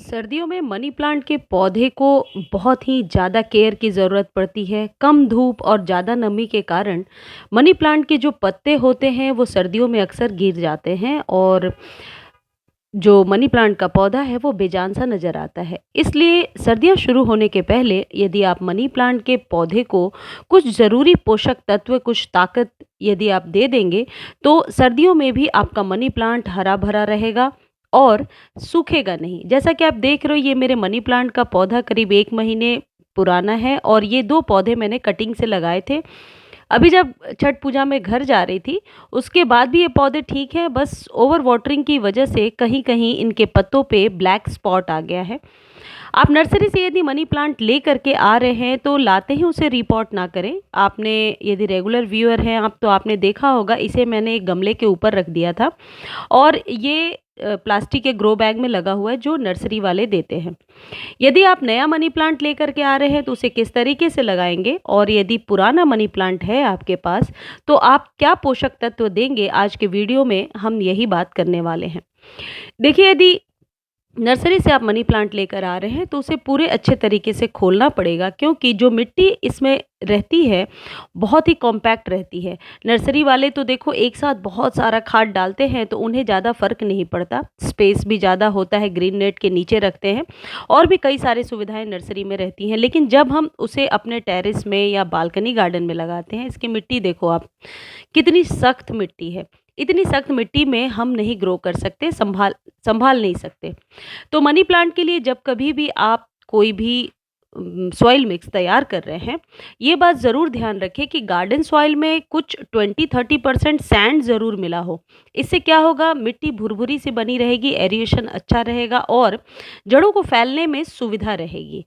सर्दियों में money plant के पौधे को बहुत ही ज़्यादा केयर की ज़रूरत पड़ती है। कम धूप और ज़्यादा नमी के कारण मनी प्लांट के जो पत्ते होते हैं वो सर्दियों में अक्सर गिर जाते हैं और जो मनी प्लांट का पौधा है वो बेजान सा नज़र आता है। इसलिए सर्दियाँ शुरू होने के पहले यदि आप मनी प्लांट के पौधे को कुछ ज़रूरी पोषक तत्व, कुछ ताकत यदि आप दे देंगे, तो सर्दियों में भी आपका मनी प्लांट हरा-भरा रहेगा और सूखेगा नहीं। जैसा कि आप देख रहे हो, ये मेरे मनी प्लांट का पौधा करीब 1 महीने पुराना है और ये 2 पौधे मैंने कटिंग से लगाए थे। अभी जब छठ पूजा में घर जा रही थी, उसके बाद भी ये पौधे ठीक हैं, बस ओवर वाटरिंग की वजह से कहीं-कहीं इनके पत्तों पे ब्लैक स्पॉट आ गया है। आप नर्सरी से यदि मनी प्लांट ले करके आ रहे हैं तो लाते ही उसे रिपॉट ना करें। आपने यदि रेगुलर व्यूअर हैं आप, तो आपने देखा होगा, इसे मैंने एक गमले के ऊपर रख दिया था और ये प्लास्टिक के ग्रो बैग में लगा हुआ है जो नर्सरी वाले देते हैं। यदि आप नया मनी प्लांट लेकर के आ रहे हैं तो उसे किस तरीके से लगाएंगे, और यदि पुराना मनी प्लांट है आपके पास तो आप क्या पोषक तत्व देंगे, आज के वीडियो में हम यही बात करने वाले हैं। देखिए, यदि नर्सरी से आप मनी प्लांट लेकर आ रहे हैं तो उसे पूरे अच्छे तरीके से खोलना पड़ेगा, क्योंकि जो मिट्टी इसमें रहती है बहुत ही कॉम्पैक्ट रहती है। नर्सरी वाले तो देखो एक साथ बहुत सारा खाद डालते हैं तो उन्हें ज़्यादा फर्क नहीं पड़ता, स्पेस भी ज़्यादा होता है, ग्रीन नेट के नीचे रखते हैं और भी कई सारी सुविधाएं नर्सरी में रहती हैं। लेकिन जब हम उसे अपने टेरेस में या बालकनी गार्डन में लगाते हैं, इसकी मिट्टी देखो आप, कितनी सख्त मिट्टी है। इतनी सख्त मिट्टी में हम नहीं ग्रो कर सकते, संभाल संभाल नहीं सकते। तो मनी प्लांट के लिए जब कभी भी आप कोई भी सॉइल मिक्स तैयार कर रहे हैं, ये बात ज़रूर ध्यान रखें कि गार्डन सॉइल में कुछ 20-30% सैंड ज़रूर मिला हो। इससे क्या होगा, मिट्टी भुरभुरी से बनी रहेगी, एरिएशन अच्छा रहेगा और जड़ों को फैलने में सुविधा रहेगी।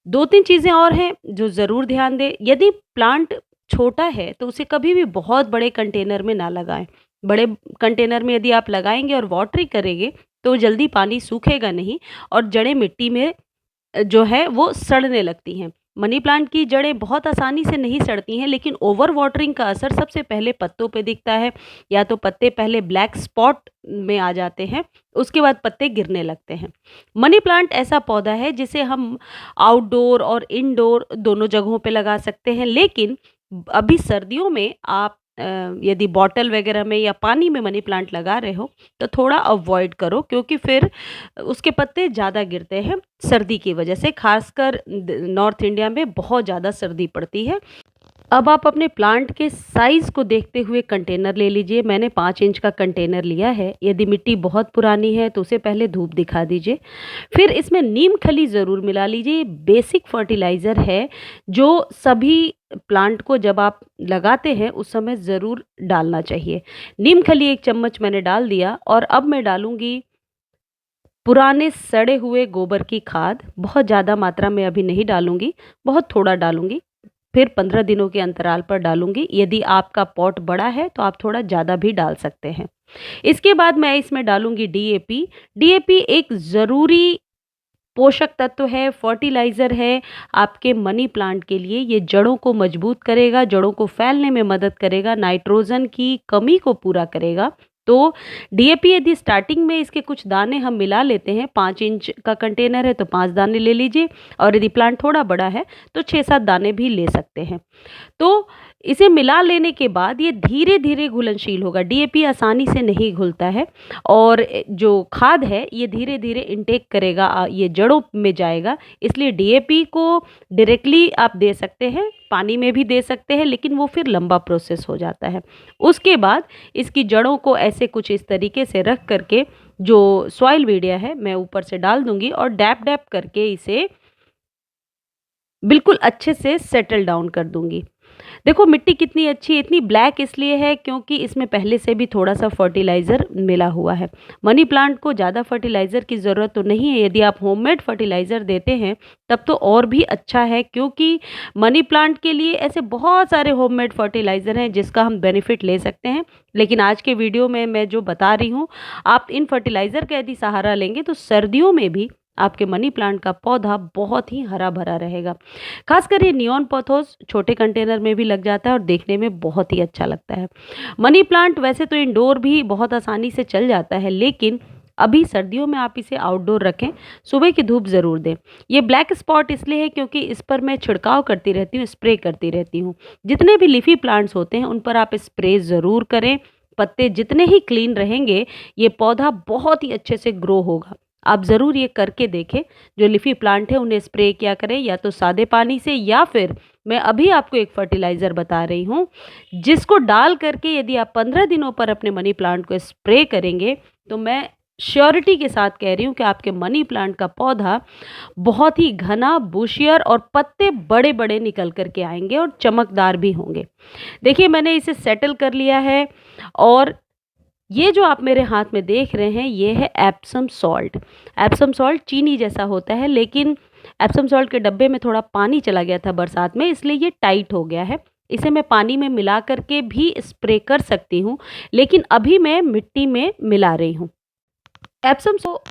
2-3 चीज़ें और हैं जो ज़रूर ध्यान दें। यदि प्लांट छोटा है तो उसे कभी भी बहुत बड़े कंटेनर में ना लगाएं। बड़े कंटेनर में यदि आप लगाएंगे और वाटरिंग करेंगे तो जल्दी पानी सूखेगा नहीं और जड़ें मिट्टी में जो है वो सड़ने लगती हैं। मनी प्लांट की जड़ें बहुत आसानी से नहीं सड़ती हैं, लेकिन ओवर वाटरिंग का असर सबसे पहले पत्तों पे दिखता है। या तो पत्ते पहले ब्लैक स्पॉट में आ जाते हैं, उसके बाद पत्ते गिरने लगते हैं। मनी प्लांट ऐसा पौधा है जिसे हम आउटडोर और इनडोर दोनों जगहों पे लगा सकते हैं, लेकिन अभी सर्दियों में आप यदि बॉटल वगैरह में या पानी में मनी प्लांट लगा रहे हो तो थोड़ा अवॉइड करो, क्योंकि फिर उसके पत्ते ज़्यादा गिरते हैं सर्दी की वजह से। खासकर नॉर्थ इंडिया में बहुत ज़्यादा सर्दी पड़ती है। अब आप अपने प्लांट के साइज़ को देखते हुए कंटेनर ले लीजिए। मैंने 5 इंच का कंटेनर लिया है। यदि मिट्टी बहुत पुरानी है तो उसे पहले धूप दिखा दीजिए। फिर इसमें नीम खली ज़रूर मिला लीजिए। बेसिक फर्टिलाइज़र है जो सभी प्लांट को जब आप लगाते हैं उस समय ज़रूर डालना चाहिए। नीम खली 1 चम्मच मैंने डाल दिया और अब मैं डालूँगी पुराने सड़े हुए गोबर की खाद। बहुत ज़्यादा मात्रा में अभी नहीं डालूँगी, बहुत थोड़ा डालूँगी। फिर 15 दिनों के अंतराल पर डालूँगी। यदि आपका पॉट बड़ा है तो आप थोड़ा ज़्यादा भी डाल सकते हैं। इसके बाद मैं इसमें डालूँगी डीएपी। डीएपी एक ज़रूरी पोषक तत्व है, फर्टिलाइज़र है आपके मनी प्लांट के लिए। ये जड़ों को मजबूत करेगा, जड़ों को फैलने में मदद करेगा, नाइट्रोजन की कमी को पूरा करेगा। तो डीएपी यदि स्टार्टिंग में इसके कुछ दाने हम मिला लेते हैं, 5 इंच का कंटेनर है तो 5 दाने ले लीजिए और यदि प्लांट थोड़ा बड़ा है तो 6-7 दाने भी ले सकते हैं। तो इसे मिला लेने के बाद ये धीरे-धीरे घुलनशील होगा। डीएपी आसानी से नहीं घुलता है और जो खाद है ये धीरे-धीरे इनटेक करेगा, ये जड़ों में जाएगा। इसलिए डीएपी को डायरेक्टली आप दे सकते हैं, पानी में भी दे सकते हैं, लेकिन वो फिर लंबा प्रोसेस हो जाता है। उसके बाद इसकी जड़ों को ऐसे कुछ इस तरीके से रख करके जो सॉइल मीडिया है मैं ऊपर से डाल दूँगी और डैप-डैप करके इसे बिल्कुल अच्छे से सेटल डाउन कर दूँगी। देखो मिट्टी कितनी अच्छी है, इतनी ब्लैक इसलिए है क्योंकि इसमें पहले से भी थोड़ा-सा फर्टिलाइज़र मिला हुआ है। मनी प्लांट को ज़्यादा फर्टिलाइज़र की ज़रूरत तो नहीं है। यदि आप होममेड फर्टिलाइज़र देते हैं तब तो और भी अच्छा है, क्योंकि मनी प्लांट के लिए ऐसे बहुत सारे होममेड फर्टिलाइज़र हैं जिसका हम बेनिफिट ले सकते हैं। लेकिन आज के वीडियो में मैं जो बता रही हूँ, आप इन फर्टिलाइज़र का यदि सहारा लेंगे तो सर्दियों में भी आपके मनी प्लांट का पौधा बहुत ही हरा-भरा रहेगा। खासकर ये नियॉन पोथोस छोटे कंटेनर में भी लग जाता है और देखने में बहुत ही अच्छा लगता है। मनी प्लांट वैसे तो इंडोर भी बहुत आसानी से चल जाता है, लेकिन अभी सर्दियों में आप इसे आउटडोर रखें, सुबह की धूप ज़रूर दें। ये ब्लैक स्पॉट इसलिए है क्योंकि इस पर मैं छिड़काव करती रहती हूँ, स्प्रे करती रहती हूँ। जितने भी लीफी प्लांट्स होते हैं उन पर आप स्प्रे ज़रूर करें। पत्ते जितने ही क्लीन रहेंगे, ये पौधा बहुत ही अच्छे से ग्रो होगा। आप ज़रूर ये करके देखें। जो लीफी प्लांट है उन्हें स्प्रे किया करें, या तो सादे पानी से, या फिर मैं अभी आपको एक फर्टिलाइज़र बता रही हूँ, जिसको डाल करके यदि आप 15 दिनों पर अपने मनी प्लांट को स्प्रे करेंगे, तो मैं श्योरिटी के साथ कह रही हूँ कि आपके मनी प्लांट का पौधा बहुत ही घना, बुशियर और पत्ते बड़े-बड़े निकल कर के आएँगे और चमकदार भी होंगे। देखिए, मैंने इसे सेटल कर लिया है, और ये जो आप मेरे हाथ में देख रहे हैं, ये है एप्सम सॉल्ट। एप्सम सॉल्ट चीनी जैसा होता है, लेकिन एप्सम सॉल्ट के डब्बे में थोड़ा पानी चला गया था बरसात में, इसलिए ये टाइट हो गया है। इसे मैं पानी में मिला कर के भी स्प्रे कर सकती हूँ, लेकिन अभी मैं मिट्टी में मिला रही हूँ। एप्सम सो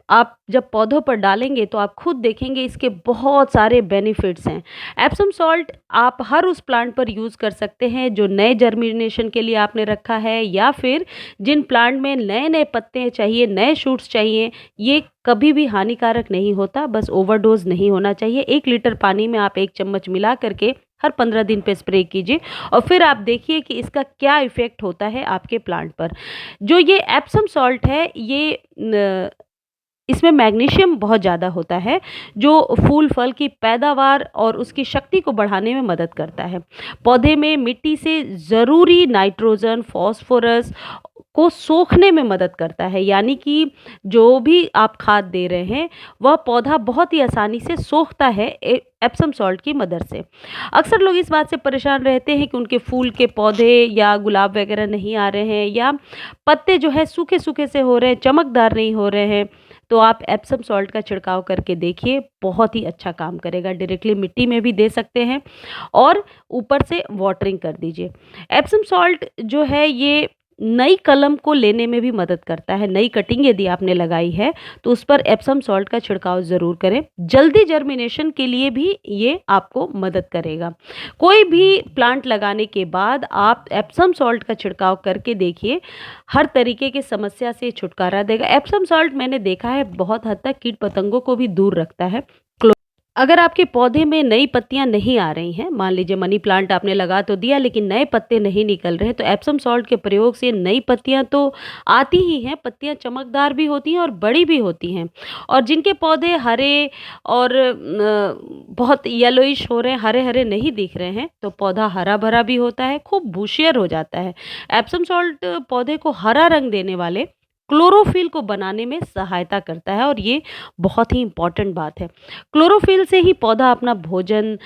आप जब पौधों पर डालेंगे तो आप खुद देखेंगे इसके बहुत सारे बेनिफिट्स हैं। एप्सम सॉल्ट आप हर उस प्लांट पर यूज़ कर सकते हैं जो नए जर्मिनेशन के लिए आपने रखा है, या फिर जिन प्लांट में नए-नए पत्ते चाहिए, नए शूट्स चाहिए। ये कभी भी हानिकारक नहीं होता, बस ओवरडोज़ नहीं होना चाहिए। 1 लीटर पानी में आप 1 चम्मच मिला करके हर 15 दिन पे स्प्रे कीजिए, और फिर आप देखिए कि इसका क्या इफ़ेक्ट होता है आपके प्लांट पर। जो ये एप्सम सॉल्ट है, ये न इसमें मैग्नीशियम बहुत ज़्यादा होता है, जो फूल फल की पैदावार और उसकी शक्ति को बढ़ाने में मदद करता है। पौधे में मिट्टी से ज़रूरी नाइट्रोजन, फास्फोरस को सोखने में मदद करता है, यानी कि जो भी आप खाद दे रहे हैं, वह पौधा बहुत ही आसानी से सोखता है एप्सम सॉल्ट की मदद से। अक्सर लोग इस बात से परेशान रहते हैं कि उनके फूल के पौधे या गुलाब वगैरह नहीं आ रहे हैं, या पत्ते जो है सूखे-सूखे से हो रहे हैं, चमकदार नहीं हो रहे हैं। तो आप एप्सम सॉल्ट का छिड़काव करके देखिए, बहुत ही अच्छा काम करेगा। डायरेक्टली मिट्टी में भी दे सकते हैं, और ऊपर से वाटरिंग कर दीजिए। एप्सम सॉल्ट जो है, ये नई कलम को लेने में भी मदद करता है। नई कटिंग यदि आपने लगाई है, तो उस पर एप्सम सॉल्ट का छिड़काव ज़रूर करें। जल्दी जर्मिनेशन के लिए भी ये आपको मदद करेगा। कोई भी प्लांट लगाने के बाद आप एप्सम सॉल्ट का छिड़काव करके देखिए, हर तरीके की समस्या से छुटकारा देगा। एप्सम सॉल्ट मैंने देखा है बहुत हद तक कीट पतंगों को भी दूर रखता है। अगर आपके पौधे में नई पत्तियां नहीं आ रही हैं, मान लीजिए मनी प्लांट आपने लगा तो दिया, लेकिन नए पत्ते नहीं निकल रहे, तो एप्सम सॉल्ट के प्रयोग से नई पत्तियां तो आती ही हैं। पत्तियां चमकदार भी होती हैं और बड़ी भी होती हैं। और जिनके पौधे हरे और बहुत येलोइश हो रहे हैं, हरे हरे नहीं दिख रहे हैं, तो पौधा हरा भरा भी होता है, खूब बुशियर हो जाता है। एप्सम सॉल्ट पौधे को हरा रंग देने वाले क्लोरोफिल को बनाने में सहायता करता है, और ये बहुत ही इम्पॉर्टेंट बात है। क्लोरोफिल से ही पौधा अपना भोजन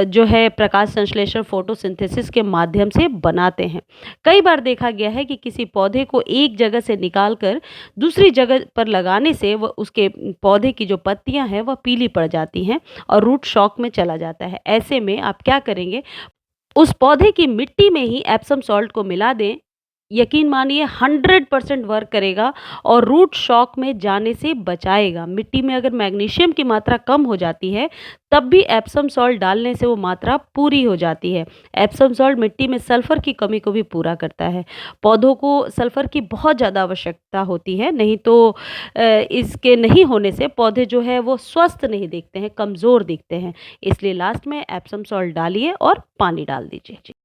जो है प्रकाश संश्लेषण, फोटोसिंथेसिस के माध्यम से बनाते हैं। कई बार देखा गया है कि किसी पौधे को एक जगह से निकाल कर दूसरी जगह पर लगाने से वह उसके पौधे की जो पत्तियां हैं वह पीली पड़ जाती हैं, और रूट शॉक में चला जाता है। ऐसे में आप क्या करेंगे, उस पौधे की मिट्टी में ही एप्सम सॉल्ट को मिला दें। यकीन मानिए 100% वर्क करेगा, और रूट शॉक में जाने से बचाएगा। मिट्टी में अगर मैग्नीशियम की मात्रा कम हो जाती है, तब भी एप्सम सॉल्ट डालने से वो मात्रा पूरी हो जाती है। एप्सम सॉल्ट मिट्टी में सल्फर की कमी को भी पूरा करता है। पौधों को सल्फर की बहुत ज़्यादा आवश्यकता होती है, नहीं तो इसके नहीं होने से पौधे जो है वो स्वस्थ नहीं दिखते हैं, कमज़ोर दिखते हैं। इसलिए लास्ट में एप्सम सॉल्ट डालिए और पानी डाल दीजिए।